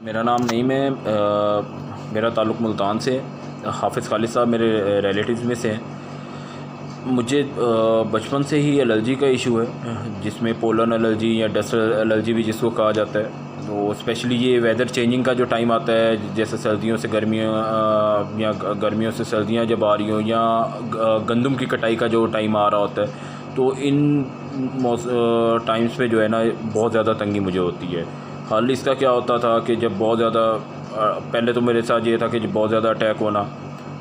मेरा नाम नईम है। मेरा ताल्लुक़ मुल्तान से है। हाफ़िज़ खालिद साहब मेरे रिलेटिव्स में से हैं। मुझे बचपन से ही एलर्जी का इशू है, जिसमें पोलन एलर्जी या डस्ट एलर्जी भी जिसको कहा जाता है। तो स्पेशली ये वेदर चेंजिंग का जो टाइम आता है, जैसे सर्दियों से गर्मियों या गर्मियों से सर्दियाँ जब आ रही हों, या गंदम की कटाई का जो टाइम आ रहा होता है, तो इन टाइम्स पे जो है ना बहुत ज़्यादा तंगी मुझे होती है। हाल इसका क्या होता था कि जब बहुत ज़्यादा पहले तो मेरे साथ ये था कि जब बहुत ज़्यादा अटैक होना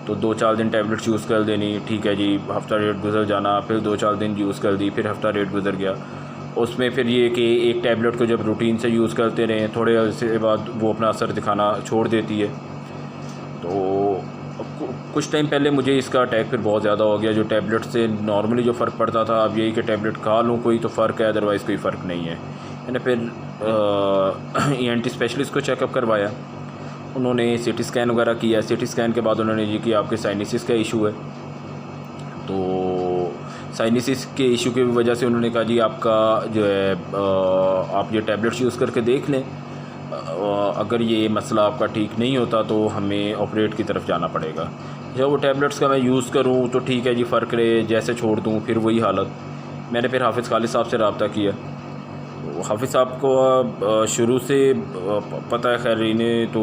तो 2-4 दिन टैबलेट्स यूज़ कर देनी, ठीक है जी, हफ़्ता डेढ़ गुजर जाना, फिर 2-4 दिन यूज़ कर दी, फिर हफ़्ता डेढ़ गुजर गया। उसमें फिर ये कि एक टैबलेट को जब रूटीन से यूज़ करते रहें, थोड़े अरसे बाद वो अपना असर दिखाना छोड़ देती है। तो कुछ टाइम पहले मुझे इसका अटैक फिर बहुत ज़्यादा हो गया। जो टैबलेट से नॉर्मली जो फ़र्क पड़ता था, अब यही कि टैबलेट खा लूँ कोई तो फ़र्क है, अदरवाइज़ कोई फ़र्क नहीं है। मैंने फिर ENT स्पेशलिस्ट को चेकअप करवाया। उन्होंने CT स्कैन वगैरह किया। CT स्कैन के बाद उन्होंने ये कि आपके साइनसिस का इशू है। तो साइनसिस के इशू की वजह से उन्होंने कहा जी आपका जो है आप ये टैबलेट्स यूज़ करके देख लें, अगर ये मसला आपका ठीक नहीं होता तो हमें ऑपरेट की तरफ जाना पड़ेगा। जब वो टैबलेट्स का मैं यूज़ करूँ तो ठीक है जी, फ़र्क रहे, जैसे छोड़ दूँ फिर वही हालत। मैंने फिर हाफ़िज़ खालिद साहब से रब्ता किया। हाफ़िज़ साहब को शुरू से पता है, खैर इन्हें तो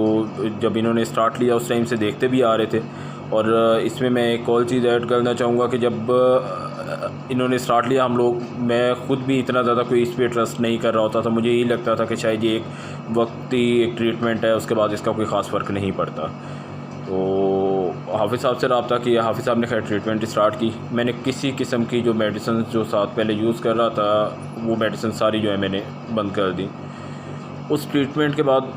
जब इन्होंने स्टार्ट लिया उस टाइम से देखते भी आ रहे थे। और इसमें मैं एक और चीज़ ऐड करना चाहूँगा कि जब इन्होंने स्टार्ट लिया मैं ख़ुद भी इतना ज़्यादा कोई इस पर ट्रस्ट नहीं कर रहा होता था। मुझे यही लगता था कि शायद ये एक वक्ती एक ट्रीटमेंट है, उसके बाद इसका कोई ख़ास फ़र्क नहीं पड़ता। तो हाफ़िज़ साहब से रब्ता किया। हाफ़िज़ साहब ने खैर ट्रीटमेंट स्टार्ट की। मैंने किसी किस्म की जो मेडिसिन जो साथ पहले यूज़ कर रहा था, वो मेडिसिन सारी जो है मैंने बंद कर दी। उस ट्रीटमेंट के बाद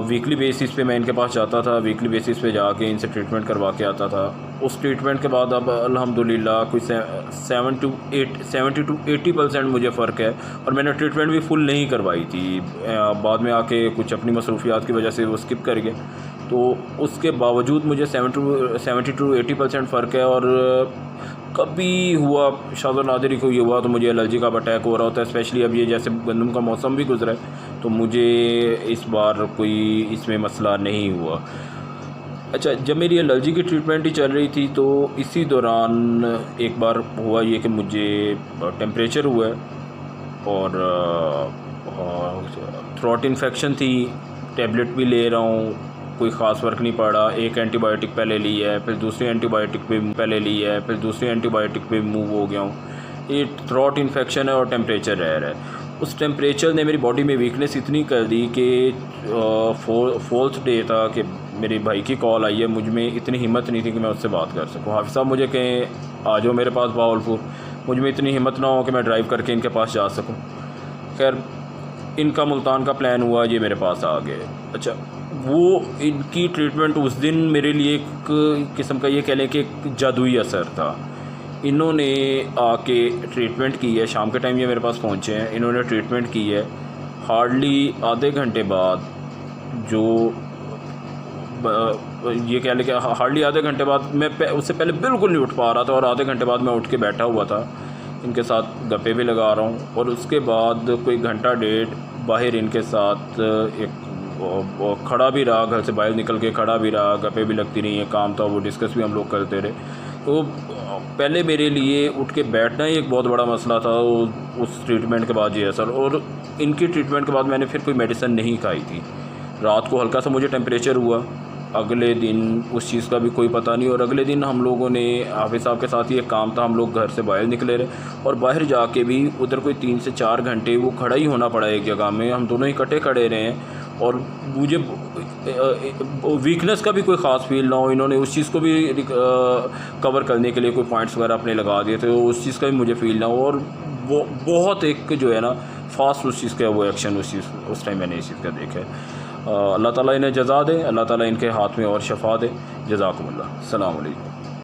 वीकली बेसिस पे मैं इनके पास जाता था। वीकली बेसिस पे जाके इनसे ट्रीटमेंट करवा के आता था। उस ट्रीटमेंट के बाद अब अल्हम्दुलिल्लाह कोई 70 to 80% मुझे फ़र्क है। और मैंने ट्रीटमेंट भी फुल नहीं करवाई थी, बाद में आके कुछ अपनी मसरूफियात की वजह से वो स्किप कर गए। तो उसके बावजूद मुझे 70 to 80% फ़र्क है। और कभी हुआ शाज़ नादिर ही कोई हुआ तो मुझे एलर्जी का अटैक हो रहा होता है। स्पेशली अब ये जैसे गंदम का मौसम भी गुजरा है, तो मुझे इस बार कोई इसमें मसला नहीं हुआ। अच्छा, जब मेरी एलर्जी की ट्रीटमेंट ही चल रही थी तो इसी दौरान एक बार हुआ ये कि मुझे टेम्परेचर हुआ और थ्रोट इन्फेक्शन थी। टैबलेट भी ले रहा हूँ, कोई ख़ास फ़र्क नहीं पड़ा। एक एंटीबायोटिक पहले ली है, फिर दूसरी एंटीबायोटिक पे पहले ली है, फिर दूसरी एंटीबायोटिक पे मूव हो गया हूँ। ये थ्रोट इन्फेक्शन है और टेम्परेचर रह रहा है। उस टेम्परेचर ने मेरी बॉडी में वीकनेस इतनी कर दी कि 4th डे था कि मेरे भाई की कॉल आई है। मुझ में इतनी हिम्मत नहीं थी कि मैं उससे बात कर सकूँ। हाफ़िज़ साहब मुझे कहें आ जाओ मेरे पास बहावलपुर, मुझ में इतनी हिम्मत ना हो कि मैं ड्राइव करके इनके पास जा सकूँ। खैर इनका मुल्तान का प्लान हुआ, ये मेरे पास आ गए। अच्छा, वो इनकी ट्रीटमेंट उस दिन मेरे लिए एक किस्म का ये कह लें कि एक जादुई असर था। इन्होंने आके ट्रीटमेंट की है। शाम के टाइम ये मेरे पास पहुँचे हैं, इन्होंने ट्रीटमेंट की है। हार्डली आधे घंटे बाद जो ये कह लें कि हार्डली आधे घंटे बाद मैं उससे पहले बिल्कुल नहीं उठ पा रहा था, और आधे घंटे बाद मैं उठ के बैठा हुआ था, इनके साथ गप्पे भी लगा रहा हूँ। और उसके बाद कोई घंटा डेढ़ बाहर इनके साथ एक खड़ा भी रहा, घर से बाहर निकल के खड़ा भी रहा, गप्पे भी लगती रही हैं, काम था वो डिस्कस भी हम लोग करते रहे। तो पहले मेरे लिए उठ के बैठना ही एक बहुत बड़ा मसला था। उस ट्रीटमेंट के बाद ये असर, और इनकी ट्रीटमेंट के बाद मैंने फिर कोई मेडिसिन नहीं खाई थी। रात को हल्का सा मुझे टेम्परेचर हुआ, अगले दिन उस चीज़ का भी कोई पता नहीं। और अगले दिन हम लोगों ने हाफ़िज़ साहब के साथ ही एक काम था, हम लोग घर से बाहर निकले रहे, और बाहर जाके भी उधर कोई 3 से 4 घंटे वो खड़ा ही होना पड़ा एक जगह में। हम दोनों इकट्ठे खड़े रहे हैं, और मुझे वीकनेस का भी कोई ख़ास फील ना हो। इन्होंने उस चीज़ को भी कवर करने के लिए कोई पॉइंट्स वगैरह अपने लगा दिए थे, उस चीज़ का भी मुझे फील ना हो। और वो बहुत एक जो है ना फास्ट उस चीज़ का वो एक्शन उस टाइम मैंने इस चीज़ का देखा है। अल्लाह ताला इन्हें जज़ा दे, अल्लाह ताला इनके हाथ में और शफ़ा दे। जज़ाकुमुल्लाह। अस्सलामु अलैकुम।